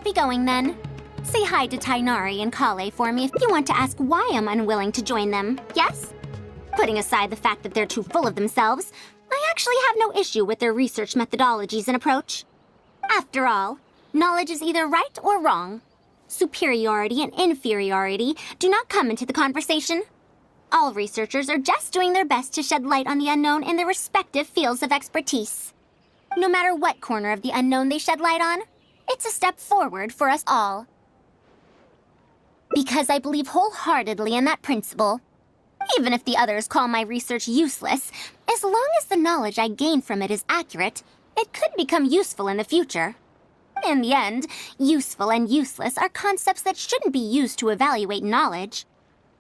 be going then. Say hi to Tainari and Kale for me if you want to ask why I'm unwilling to join them, yes? Putting aside the fact that they're too full of themselves, I actually have no issue with their research methodologies and approach. After all, knowledge is either right or wrong. Superiority and inferiority do not come into the conversation. All researchers are just doing their best to shed light on the unknown in their respective fields of expertise. No matter what corner of the unknown they shed light on, it's a step forward for us all. Because I believe wholeheartedly in that principle. Even if the others call my research useless, as long as the knowledge I gain from it is accurate, it could become useful in the future. In the end, useful and useless are concepts that shouldn't be used to evaluate knowledge.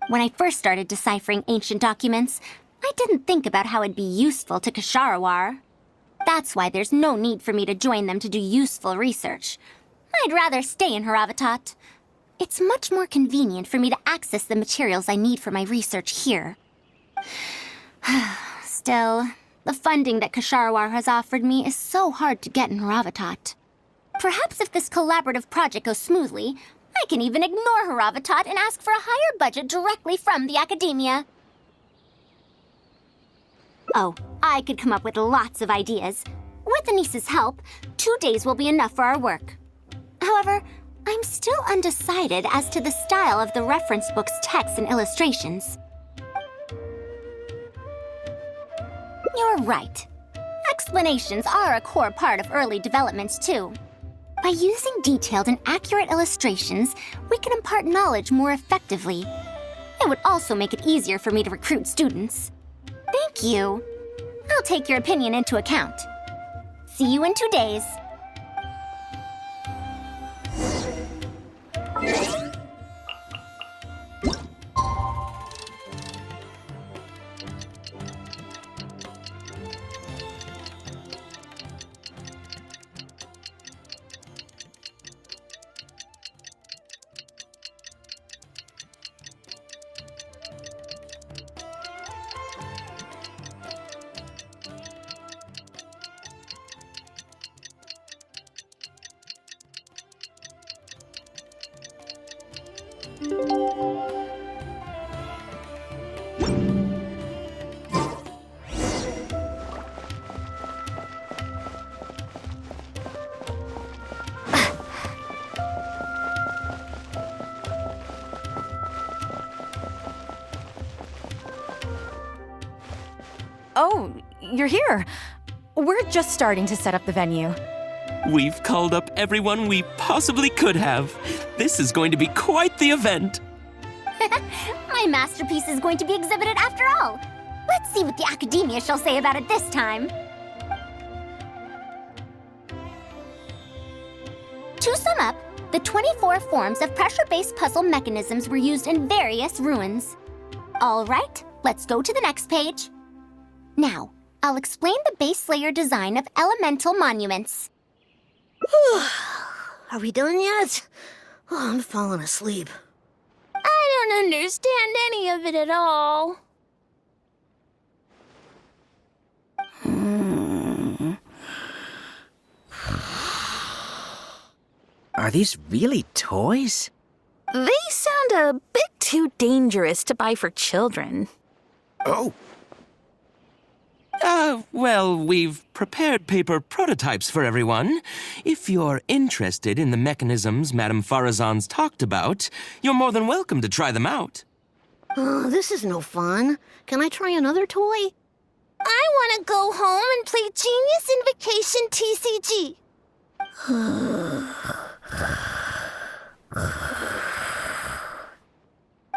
When I first started deciphering ancient documents, I didn't think about how it'd be useful to Ksharawar. That's why there's no need for me to join them to do useful research. I'd rather stay in Haravatat. It's much more convenient for me to access the materials I need for my research here. Still, the funding that Ksharawar has offered me is so hard to get in Haravatat. Perhaps if this collaborative project goes smoothly, I can even ignore Haravatat and ask for a higher budget directly from the academia. Oh, I could come up with lots of ideas. With Anisa's help, 2 days will be enough for our work. However, I'm still undecided as to the style of the reference book's text and illustrations. You're right. Explanations are a core part of early developments, too. By using detailed and accurate illustrations, we can impart knowledge more effectively. It would also make it easier for me to recruit students. Thank you. I'll take your opinion into account. See you in 2 days. Oh, you're here. We're just starting to set up the venue. We've called up everyone we possibly could have. This is going to be quite the event. My masterpiece is going to be exhibited after all. Let's see what the academia shall say about it this time. To sum up, the 24 forms of pressure-based puzzle mechanisms were used in various ruins. All right, let's go to the next page. Now, I'll explain the base layer design of elemental monuments. Are we done yet? Oh, I'm falling asleep. I don't understand any of it at all. Are these really toys? They sound a bit too dangerous to buy for children. Oh. Well, we've prepared paper prototypes for everyone. If you're interested in the mechanisms Madame Faruzan's talked about, you're more than welcome to try them out. Oh, this is no fun. Can I try another toy? I want to go home and play Genius Invocation TCG.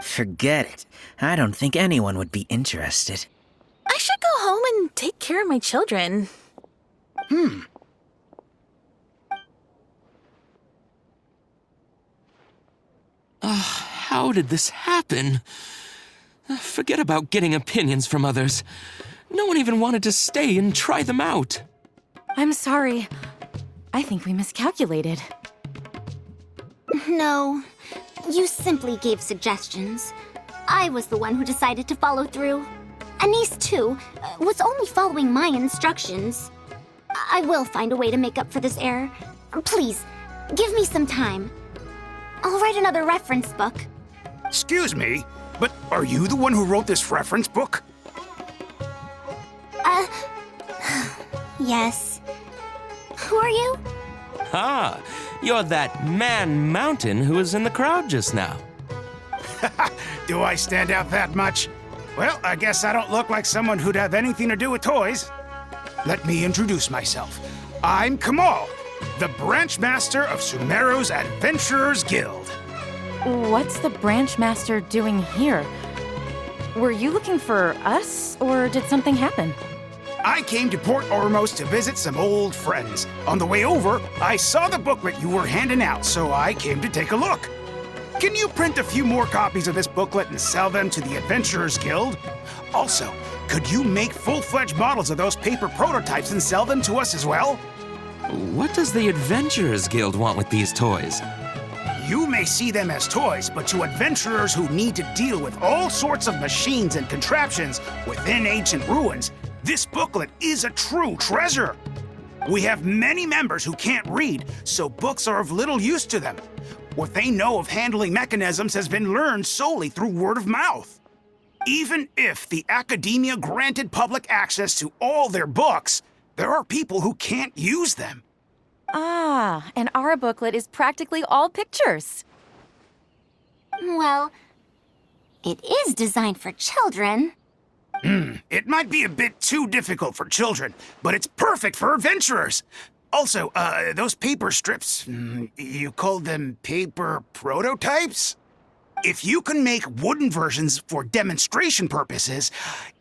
Forget it. I don't think anyone would be interested. I should go home and take care of my children. How did this happen? Forget about getting opinions from others. No one even wanted to stay and try them out. I'm sorry. I think we miscalculated. No, you simply gave suggestions. I was the one who decided to follow through. Anise, too, was only following my instructions. I will find a way to make up for this error. Please, Give me some time. I'll write another reference book. Excuse me, but are you the one who wrote this reference book? Yes. Who are you? Ah, you're that man Mountain who was in the crowd just now. Do I stand out that much? Well, I guess I don't look like someone who'd have anything to do with toys. Let me introduce myself. I'm Kamal, the branch master of Sumeru's Adventurers Guild. What's the branch master doing here? Were you looking for us, or did something happen? I came to Port Ormos to visit some old friends. On the way over, I saw the booklet you were handing out, so I came to take a look. Can you print a few more copies of this booklet and sell them to the Adventurers Guild? Also, could you make full-fledged models of those paper prototypes and sell them to us as well? What does the Adventurers Guild want with these toys? You may see them as toys, but to adventurers who need to deal with all sorts of machines and contraptions within ancient ruins, this booklet is a true treasure. We have many members who can't read, so books are of little use to them. What they know of handling mechanisms has been learned solely through word of mouth. Even if the academia granted public access to all their books, there are people who can't use them. Ah, and our booklet is practically all pictures. Well, it is designed for children. It might be a bit too difficult for children, but it's perfect for adventurers. Also, those paper strips, you called them paper prototypes? If you can make wooden versions for demonstration purposes,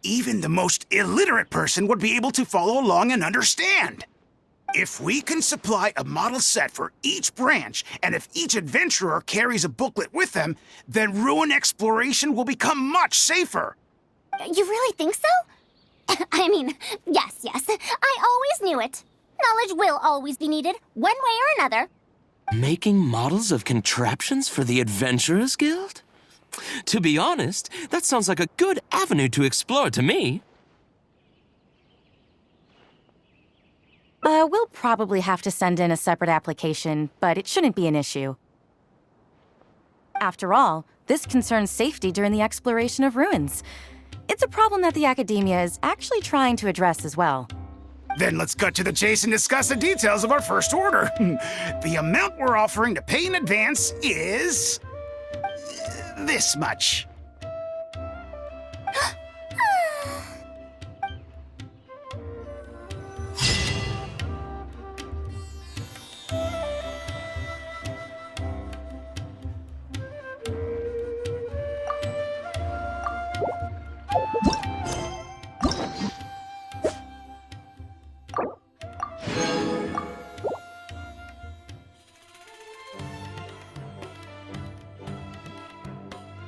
even the most illiterate person would be able to follow along and understand. If we can supply a model set for each branch, and if each adventurer carries a booklet with them, then ruin exploration will become much safer. You really think so? I mean, yes. I always knew it. Knowledge will always be needed, one way or another. Making models of contraptions for the Adventurers Guild? To be honest, that sounds like a good avenue to explore to me. We'll probably have to send in a separate application, but it shouldn't be an issue. After all, this concerns safety during the exploration of ruins. It's a problem that the academia is actually trying to address as well. Then let's cut to the chase and discuss the details of our first order. The amount we're offering to pay in advance is this much.